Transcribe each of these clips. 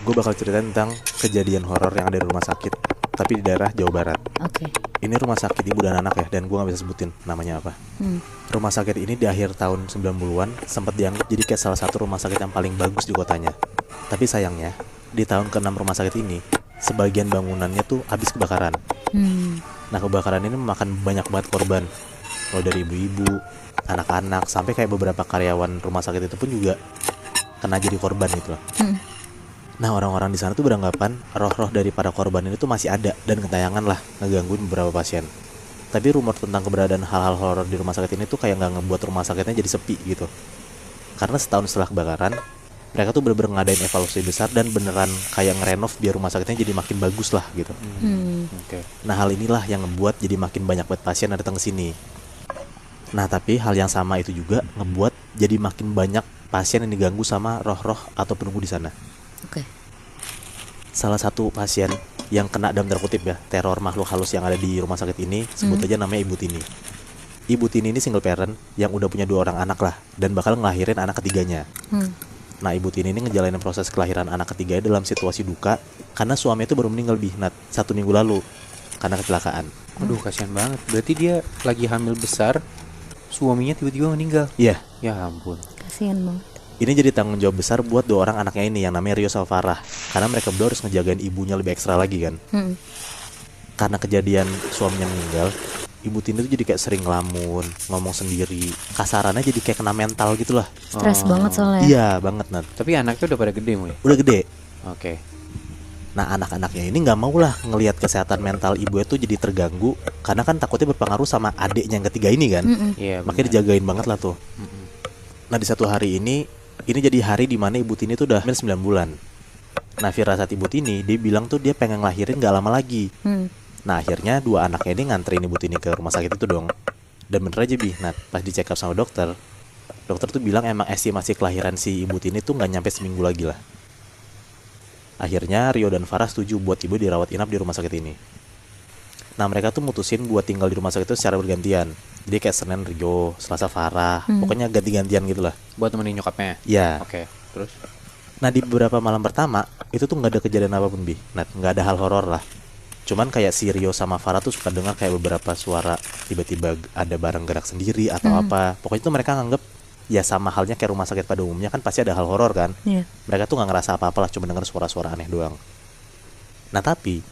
gue bakal ceritain tentang kejadian horor yang ada di rumah sakit, tapi di daerah Jawa Barat. Oke. Ini rumah sakit ibu dan anak ya, dan gue gak bisa sebutin namanya apa. Rumah sakit ini di akhir tahun 90-an sempat dianggap jadi kayak salah satu rumah sakit yang paling bagus di kotanya. Tapi sayangnya, di tahun ke-6 rumah sakit ini, sebagian bangunannya tuh habis kebakaran. Nah, kebakaran ini memakan banyak banget korban. Mulai dari ibu-ibu, anak-anak, sampai kayak beberapa karyawan rumah sakit itu pun juga kena jadi korban gitu loh. Nah, orang-orang di sana tuh beranggapan roh-roh dari para korban ini tuh masih ada dan ketayangan lah ngegangguin beberapa pasien. Tapi rumor tentang keberadaan hal-hal horor di rumah sakit ini tuh kayak nggak ngebuat rumah sakitnya jadi sepi gitu. Karena setahun setelah kebakaran, mereka tuh bener-bener ngadain evaluasi besar dan beneran kayak ngerenov biar rumah sakitnya jadi makin bagus lah gitu. Oke. Nah, hal inilah yang ngebuat jadi makin banyak banget pasien yang datang ke sini. Nah, tapi hal yang sama itu juga ngebuat jadi makin banyak pasien yang diganggu sama roh-roh atau penunggu di sana. Oke. Salah satu pasien yang kena dalam tanda kutip ya teror makhluk halus yang ada di rumah sakit ini, sebut aja namanya Ibu Tini. Ibu Tini ini single parent yang udah punya 2 orang anak lah dan bakal ngelahirin anak ketiganya. Nah, Ibu Tini ini ngejalanin proses kelahiran anak ketiganya dalam situasi duka karena suaminya itu baru meninggal 1 minggu lalu karena kecelakaan. Aduh, kasihan banget. Berarti dia lagi hamil besar, suaminya tiba-tiba meninggal. Iya, Ya ampun. Kasihan banget. ini jadi tanggung jawab besar buat 2 orang anaknya ini yang namanya Rio sama Farah, karena mereka berdua harus ngejagain ibunya lebih ekstra lagi kan. Karena kejadian suaminya meninggal, Ibu Tini tuh jadi kayak sering ngelamun, ngomong sendiri, kasarannya jadi kayak kena mental gitu lah. Stres banget soalnya. Iya banget Nat, Tapi anaknya udah pada gede Moy. udah gede. Oke. Nah, anak-anaknya ini nggak mau lah ngelihat kesehatan mental ibunya tuh jadi terganggu, karena kan takutnya berpengaruh sama adiknya yang ketiga ini kan. Iya. Makanya benar. dijagain banget lah tuh. Nah, di satu hari ini jadi hari dimana Ibu Tini tuh udah hamil 9 bulan. Nah, firasat Ibu Tini, dia bilang tuh dia pengen ngelahirin gak lama lagi. Nah, akhirnya 2 anaknya ini nganterin Ibu Tini ke rumah sakit itu dong. Dan bener aja nah pas di check up sama dokter tuh bilang emang estimasi kelahiran si Ibu Tini tuh gak nyampe seminggu lagi lah. Akhirnya Rio dan Farah setuju buat ibu dirawat inap di rumah sakit ini. Nah, mereka tuh mutusin buat tinggal di rumah sakit itu secara bergantian. Jadi kayak Senin Rio, Selasa Farah, pokoknya ganti-gantian gitu lah. Buat temenin nyokapnya. Ya. Oke. Terus? Nah, di beberapa malam pertama itu tuh nggak ada kejadian apapun nah nggak ada hal horor lah. Cuman kayak si Rio sama Farah tuh suka dengar kayak beberapa suara, tiba-tiba ada barang gerak sendiri atau apa. Pokoknya tuh mereka nganggep ya sama halnya kayak rumah sakit pada umumnya kan pasti ada hal horor kan. Mereka tuh nggak ngerasa apa-apa lah, cuma dengar suara-suara aneh doang. Nah, tapi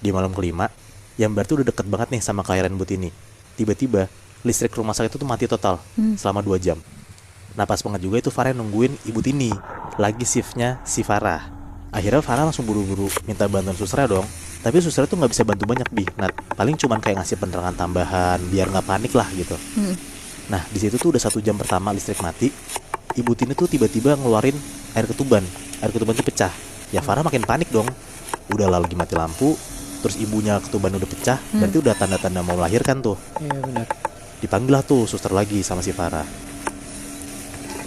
di malam kelima yang berarti udah deket banget nih sama kelahiran Ibu Tini, tiba-tiba listrik rumah sakit itu tuh mati total selama 2 jam. Nah, pas banget juga itu Farah nungguin Ibu Tini, lagi shiftnya si Farah. Akhirnya Farah langsung buru-buru minta bantuan susternya dong. Tapi susternya tuh nggak bisa bantu banyak Nah, paling cuman kayak ngasih penerangan tambahan biar nggak panik lah gitu. Nah, di situ tuh udah 1 jam pertama listrik mati, Ibu Tini tuh tiba-tiba ngeluarin air ketuban. Air ketuban tuh pecah. Ya Farah makin panik dong. Udah lagi mati lampu, terus ibunya ketuban udah pecah, berarti udah tanda-tanda mau melahirkan tuh. Iya benar. Dipanggil lah tuh suster lagi sama si Farah.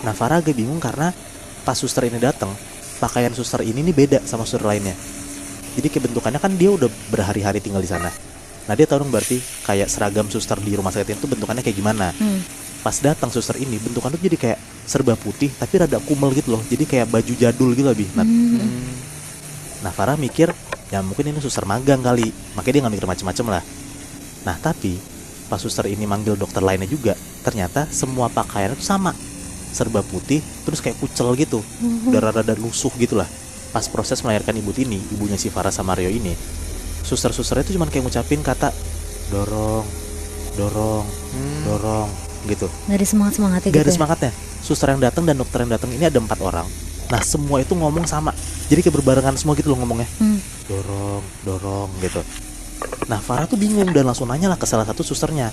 Nah, Farah agak bingung karena pas suster ini datang, pakaian suster ini nih beda sama suster lainnya. Jadi kebentukannya kan dia udah berhari-hari tinggal di sana. Nah, dia tahu dong berarti kayak seragam suster di rumah sakit itu bentukannya kayak gimana. Pas datang suster ini bentukannya tuh jadi kayak serba putih tapi rada kumel gitu loh. Jadi kayak baju jadul gitu lebih. Nah, Farah mikir ya mungkin ini suster magang kali, makanya dia nggak mikir macam-macam lah. Nah, tapi pas suster ini manggil dokter lainnya juga, ternyata semua pakaiannya tuh sama, serba putih, terus kayak kucel gitu, rada-rada lusuh gitulah. Pas proses melahirkan Ibu Tini, ibunya si Farah sama Rio ini, suster-susternya itu cuma kayak ngucapin kata dorong, dorong, dorong gitu. Gak ada semangat-semangatnya gitu. Gak ada semangatnya. Suster yang datang dan dokter yang datang ini ada 4 orang. Nah, semua itu ngomong sama. Jadi kayak berbarengan semua gitu loh ngomongnya. Dorong, dorong gitu. Nah, Farah tuh bingung dan langsung nanya lah ke salah satu susternya.